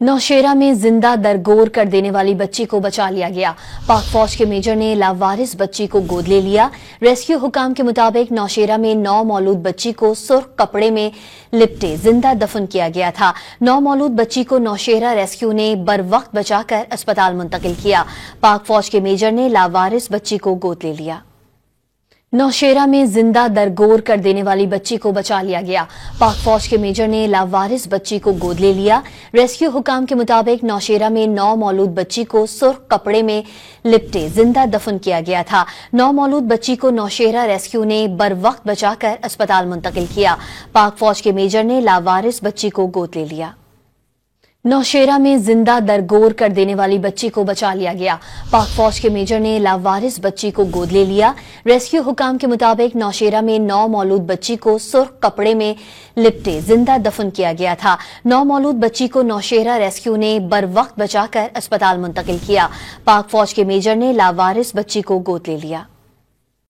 नौशेरा में जिंदा दरगोर कर देने वाली बच्ची को बचा लिया गया। पाक फौज के मेजर ने लावारिस बच्ची को गोद ले लिया। रेस्क्यू हुकाम के मुताबिक नौशेरा में 9 मौलूद बच्ची को सुर्ख कपड़े में लिपटे जिंदा दफन किया गया था। 9 मौलूद बच्ची को नौशेरा रेस्क्यू ने बर वक्त बचाकर अस्पताल मुंतकिल किया। पाक फौज के मेजर ने लावारिस बच्ची को गोद ले लिया। नौशेरा में जिंदा दरगोर कर देने वाली बच्ची को बचा लिया गया। पाक फौज के मेजर ने लावारिस बच्ची को गोद ले लिया। रेस्क्यू हुकाम के मुताबिक नौशेरा में 9 मौलूद बच्ची को सुर्ख कपड़े में लिपटे जिंदा दफन किया गया था। 9 मौलूद बच्ची को नौशेरा रेस्क्यू ने बर वक्त बचाकर अस्पताल मुंतकिल किया। पाक फौज के मेजर ने लावारिस बच्ची को गोद ले लिया। नौशेरा में जिंदा दरगोर कर देने वाली बच्ची को बचा लिया गया। पाक फौज के मेजर ने लावारिस बच्ची को गोद ले लिया। रेस्क्यू हुकाम के मुताबिक नौशेरा में 9 मौलूद बच्ची को सुर्ख कपड़े में लिपटे जिंदा दफन किया गया था। 9 मौलूद बच्ची को नौशेरा रेस्क्यू ने बर वक्त बचाकर अस्पताल मुंतकिल किया। पाक फौज के मेजर ने लावारिस बच्ची को गोद ले लिया।